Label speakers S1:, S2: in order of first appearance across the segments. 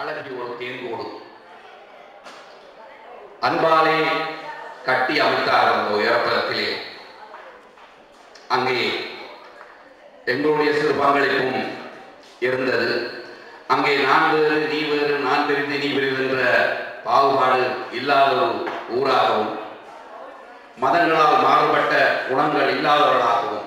S1: அழகி ஒரு தேன்கோடு அன்பாலே கட்டி அமைத்தார் அந்த உயரப்பதத்திலே. அங்கே எங்களுடைய சிறு பங்களிப்பும் இருந்தது. அங்கே நான் வேறு நீ வேறு, நான் பெரிது நீ பெரிது என்ற பாகுபாடு இல்லாத ஒரு ஊராகவும், மதங்களால் மாறுபட்ட குணங்கள் இல்லாதவர்களாகவும்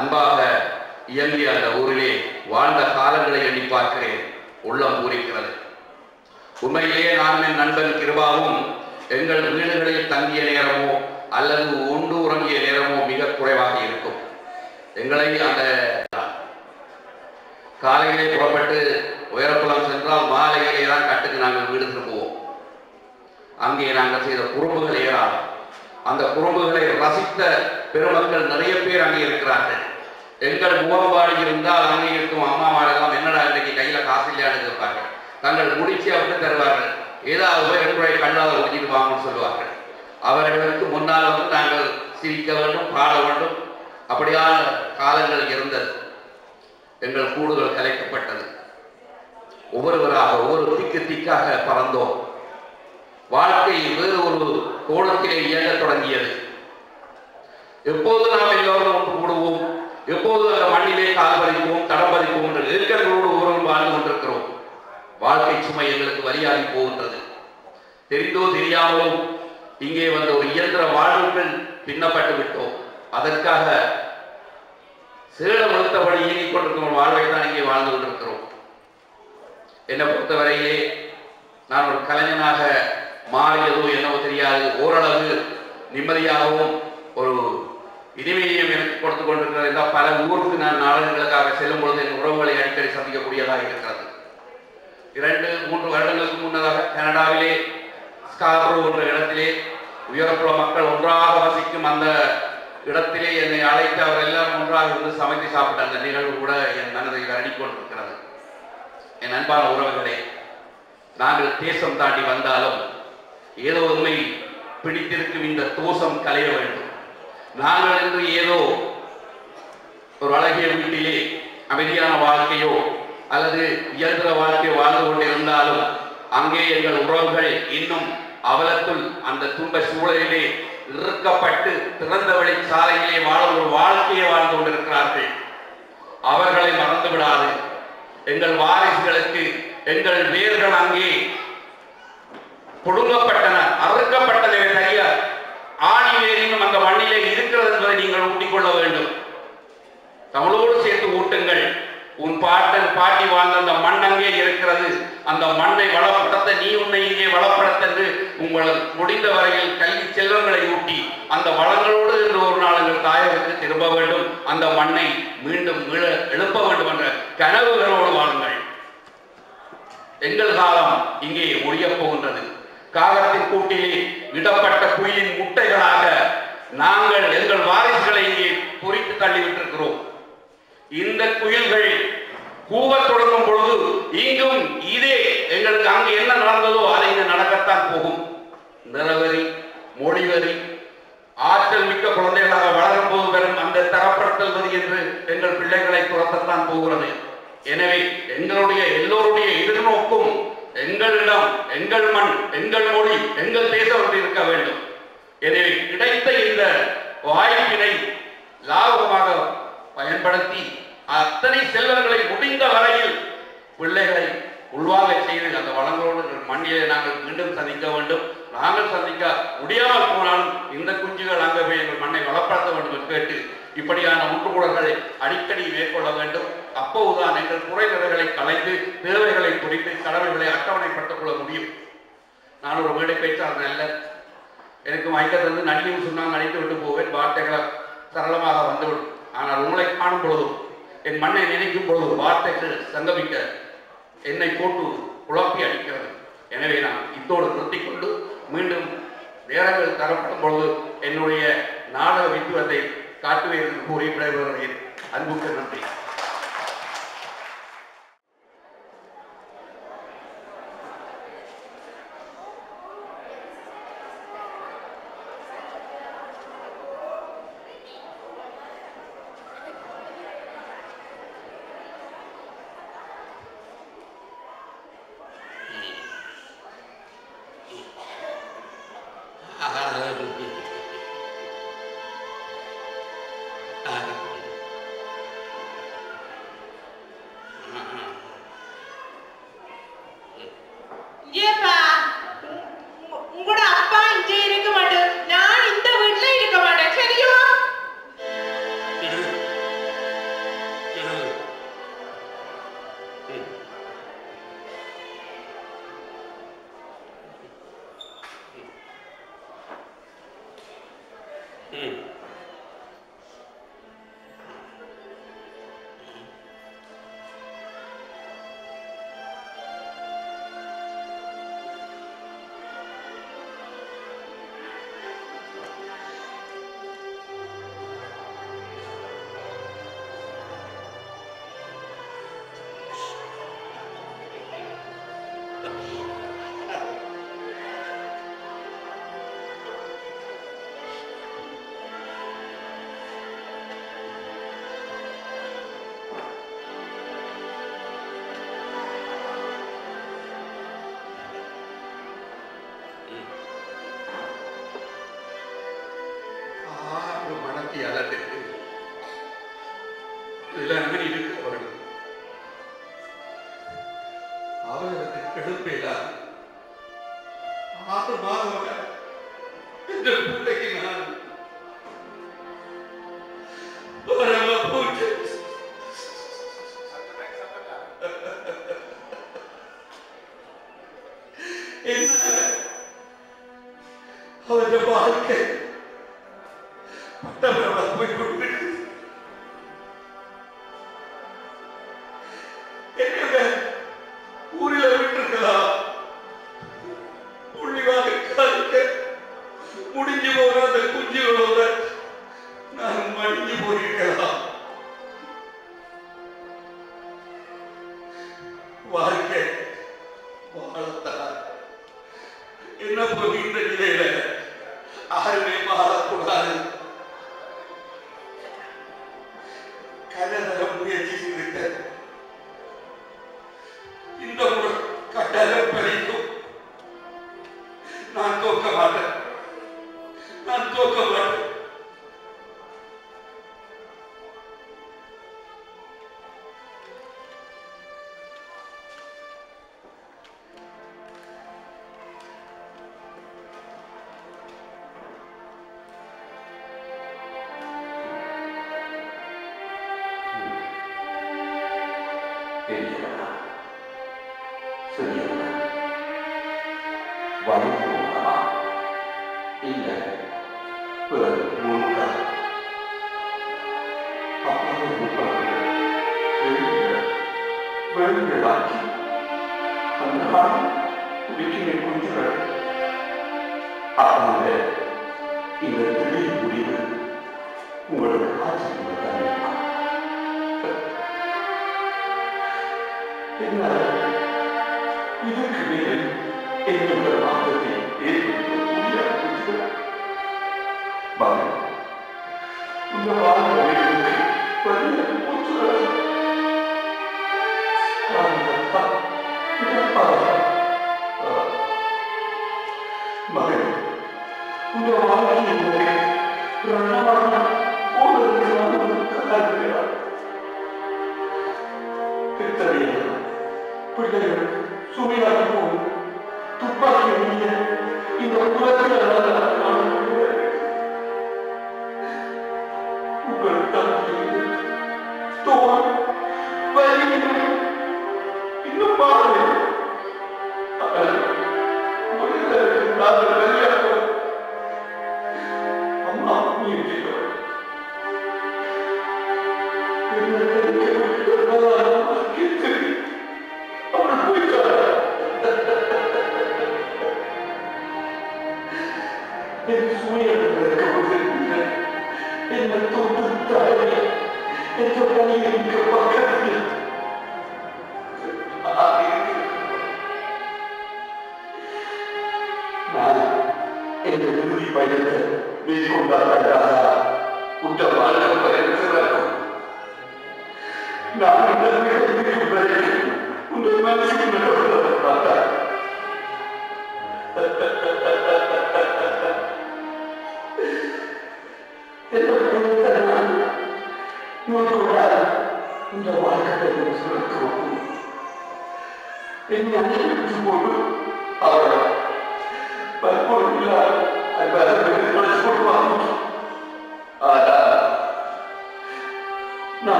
S1: அன்பாக இயங்கிய அந்த ஊரிலே வாழ்ந்த காலங்களை எண்ணி பார்க்கிறேன், உள்ளம் பூரிக்கிறது. உண்மையிலேயே நான் என் நண்பன் கிருபாவும் எங்கள் வீடுகளில் தங்கிய நேரமோ அல்லது உண்டு உறங்கிய நேரமோ மிக குறைவாக இருக்கும். எங்களை அந்த காலையிலே புறப்பட்டு உயரக்குளம் சென்றால் மாலையிலே தான் கட்டுக்கு நாங்கள் வீடு திரும்புவோம். அங்கே நாங்கள் செய்த குறும்புகள் ஏறாது. அந்த குறும்புகளை ரசித்த பெருமக்கள் நிறைய பேர் அங்கே இருக்கிறார்கள். எங்கள் முகம்பாடி இருந்தால் அங்கே இருக்கும் அம்மாமாரெல்லாம் என்னடா இன்றைக்கு கையில் காசு இல்லையான்னு இருப்பார்கள். தங்கள் முடிச்சு விட்டு தருவார்கள். ஏதாவது 2 ரூபாய் கண்ணால் ஒழிச்சிட்டு வாங்கன்னு சொல்லுவார்கள். அவர்களுக்கு முன்னால் வந்து நாங்கள் சிரிக்க வேண்டும், பாட வேண்டும். அப்படியான காலங்கள் இருந்தது. எங்கள் கூடுகள் கலைக்கப்பட்டது. ஒவ்வொருவராக ஒவ்வொரு திக்காக பறந்தோம். வாழ்க்கை வேறு ஒரு கோணத்திலே இயங்க தொடங்கியது. எப்போது நாம் எல்லோரும் ஒன்று கூடுவோம், எப்போது அந்த மண்ணிலே கால் பதிப்போம், தடம் பதிப்போம் என்று நெருக்கங்களோடு ஒருவரும் வாழ்ந்து கொண்டிருக்கிறோம். வாழ்க்கை சுமை எங்களுக்கு வழியாகி போகின்றது. தெரிந்தோ தெரியாமலோ இங்கே வந்த ஒரு இயந்திர வாழ்வுகள் பின்னப்பட்டு விட்டோம். அதற்காக சேலம் அழுத்தபடி இயங்கிக் கொண்டிருக்கிற வாழ்வை தான் இங்கே வாழ்ந்து கொண்டிருக்கிறோம். என்னை பொறுத்தவரையே நான் ஒரு கலைஞனாக மாறியதோ என்னவோ தெரியாது. ஓரளவு நிம்மதியாகவும் ஒரு இனிமையையும் எனக்கு கொடுத்து கொண்டிருக்கிறது. பல ஊருக்கு நான் நாடகங்களுக்காக செல்லும் பொழுது என் உறவுகளை அடிக்கடி சந்திக்கக்கூடியதாக இருக்கிறது. 2-3 வருடங்களுக்கு முன்னதாக கனடாவிலே ஸ்கார்ப்ரோ என்ற இடத்திலே உயரப்புற மக்கள் ஒன்றாக வசிக்கும் அந்த இடத்திலே என்னை அழைத்து அவர் எல்லாரும் ஒன்றாக இருந்து சமைத்து சாப்பிட்ட அந்த நிகழ்வு கூட என் மனதை அடிக்கொண்டிருக்கிறது. என் அன்பான உறவுகளே, நாங்கள் தேசம் தாண்டி வந்தாலும் ஏதோ உண்மை பிடித்திருக்கும் இந்த தோஷம் களைய வேண்டும். நாங்கள் என்று ஏதோ ஒரு அழகிய வீட்டிலே அமைதியான வாழ்க்கையோ அல்லது இயந்திர வாழ்க்கையோ வாழ்ந்து கொண்டிருந்தாலும் அங்கே எங்கள் உறவுகள் இன்னும் அவலத்துள் அந்த துன்ப சூழலிலே இறுக்கப்பட்டு திறந்த வழி சாலையிலே வாழும் ஒரு வாழ்க்கையை வாழ்ந்து கொண்டிருக்கிறார்கள். அவர்களை மறந்து விடாது. எங்கள் வாரிசுகளுக்கு எங்கள் வேர்கள் அங்கே புடுங்கப்பட்டன, அறுக்கப்பட்டன தனிய ஆணி வேரினும் அந்த மண்ணிலே இருக்கிறது என்பதை நீங்கள் ஊட்டிக்கொள்ள வேண்டும். தமிழோடு சேர்த்து ஊட்டுங்கள். உன் பாட்டன் பாட்டி வாழ்ந்த அந்த மண் அங்கே இருக்கிறது. அந்த மண்ணை வளப்படுத்த நீ உன்னை இங்கே வளப்படுத்த உங்கள் முடிந்த வரையில் கல்வி செல்வங்களை ஊட்டி அந்த வளங்களோடு என்று ஒரு நாள் எங்கள் தாயகத்துக்கு திரும்ப வேண்டும். அந்த மண்ணை மீண்டும் எழுப்ப வேண்டும் என்ற கனவுகளோடு வாழுங்கள். எங்கள் காலம் இங்கே முடியப் போகின்றது. காகத்தின் கூட்டிலே இடப்பட்ட குயிலின் முட்டைகளாக நாங்கள் எங்கள் வாரிசுகளை இங்கே பொறித்து தள்ளிவிட்டிருக்கிறோம். இந்த குயில்கள் கூவத் தொடங்கும் பொழுது இங்கும் இதே எங்களுக்கு அங்கு என்ன நடந்ததோ அதை இங்கு நடக்கத்தான் போகும். நிறவெறி, மொழிவெறி, ஆற்றல் மிக்க குழந்தைகளாக வளரும் போது வரும் அந்த தரப்படுத்தல் வரி என்று எங்கள் பிள்ளைகளை துரத்தத்தான் போகிறது. எனவே எங்களுடைய எல்லோருடைய எதிர்நோக்கும் எங்களிடம் எங்கள் மண், எங்கள் மொழி, எங்கள் தேசம் இருக்க வேண்டும். எனவே கிடைத்த இந்த வாய்ப்பினை லாபமாக பயன்படுத்தி அத்தனை செல்வங்களை முடிந்த வரையில் பிள்ளைகளை உள்வாங்க செய்து அந்த வளங்களோடு மண்ணிலே நாங்கள் மீண்டும் சந்திக்க வேண்டும். நாங்கள் சந்திக்க முடியாமல் போனாலும் இந்த குஞ்சுகள் அங்கே போய் எங்கள் மண்ணை வளப்படுத்த வேண்டும் என்று கேட்டு இப்படியான ஒன்றுகூடல்களை அடிக்கடி மேற்கொள்ள வேண்டும். அப்போதுதான் எங்கள் குறைநிறைகளை கலைந்து தேவைகளை குறித்து கடமைகளை அட்டவணைப்படுத்திக் கொள்ள முடியும். நான் ஒரு மேடை பேச்சாளர் அல்ல. எனக்கு மயக்கத்திலிருந்து நடிகை சொன்னால் நடித்து விட்டு போவேன். வார்த்தைகளை சரளமாக வந்துவிடும். ஆனால் உங்களை காணும் பொழுதும் என் மண்ணை நினைக்கும் பொழுது வார்த்தைகள் சங்கமிக்க என்னை போட்டு குழப்பி அடிக்கிறது. எனவே நான் இதோடு நிறுத்திக் கொண்டு மீண்டும் நேரங்கள் தரப்படும் பொழுது என்னுடைய நாடக வித்துவத்தை காட்டுவேன் என்று கூறி விடைபெறுகிறேன். அன்புக்கு நன்றி. அவர்களுக்கு கெடுப்பேதான் 6 மாதமாக இந்த பிள்ளைக்கு நான் அவருடைய வாழ்க்கை பட்டவராக போய் கொண்டிருக்கு. ஊரில் விட்டிருக்கலாம் புள்ளிவாக முடிஞ்சு போற அந்த குஞ்சுகளோட நான் மடிஞ்சு போயிருக்கலாம். வாழ்க்கை வாழத்தான் என்ன போகின்ற நிலையில யாருமே வாழக்கூடாது. கனதர முயற்சி செய்திருக்க இந்த ஒரு கட்டளை பறிக்கும். நான் தோக்க மாட்டேன், நான் தோக்க மாட்டேன்.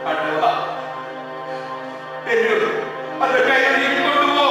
S1: Padua அந்த கையை கொண்டு போ.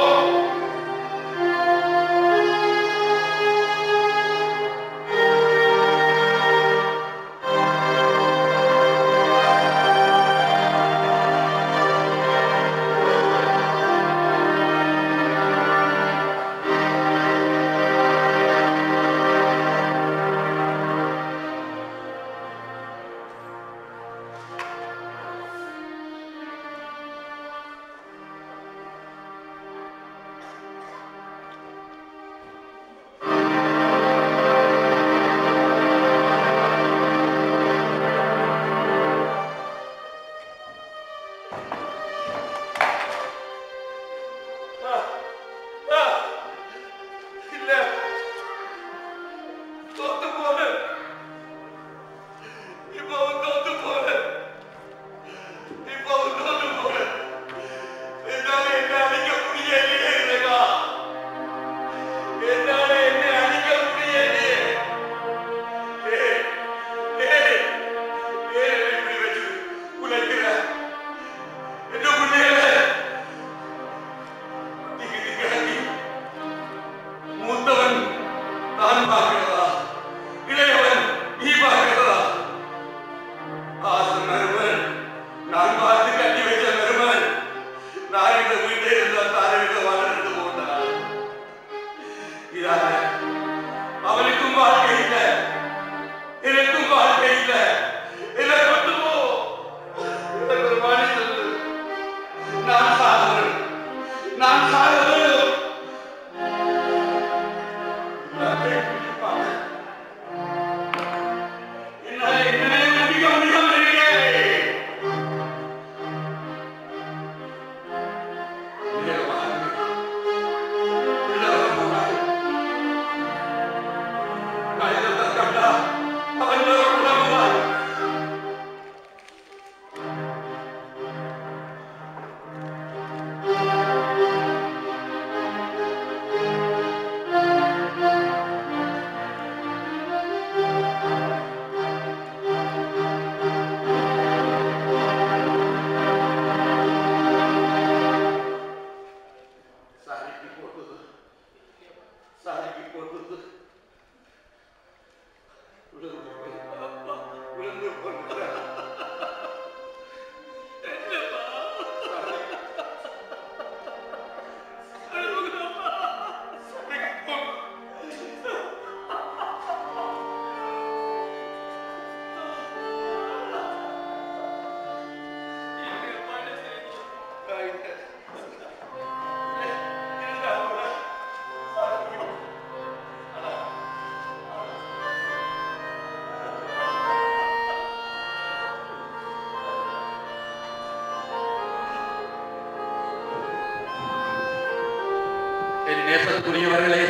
S1: நேசத்துக்குரியவர்களே,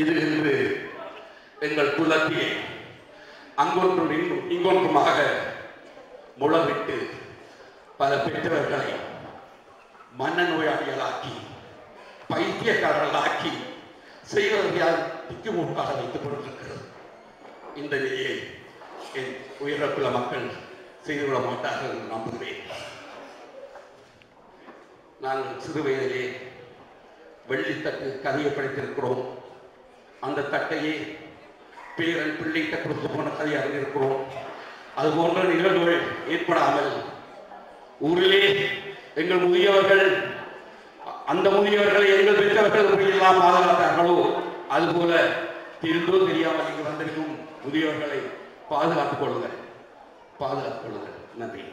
S1: இது இன்று எங்கள் குலத்திலே அங்கொன்றும் இங்கொன்றுமாக முளவிட்டு பல பெற்றவர்களை மனநோயாளிகளாக்கி பைத்தியக்காரர்களாக்கி செய்வதையால் திக்குமுக்காக வைத்துக் கொண்டிருக்கிறது. இந்த நிலையை என் உயர்குல மக்கள் செய்துவிட மாட்டார்கள் என்று நம்புகிறேன். நாங்கள் சிறு வயதிலே வெள்ளித்தட்டு கதையை படித்திருக்கிறோம். அந்த தட்டையே பேரன் பிள்ளைகிட்ட கொடுத்து போன கதையை அறிந்திருக்கிறோம். அது போன்ற நிகழ்வுகள் ஏற்படாமல் ஊரிலே எங்கள் முதியவர்கள் அந்த முதியவர்களை எங்கள் பெற்றவர்கள் எப்படியெல்லாம் பாதுகாத்தார்களோ அதுபோல தெரிந்தோ தெரியாமல் இங்கு வந்திருக்கும் முதியவர்களை பாதுகாத்துக் கொள்ளுங்கள். நன்றி.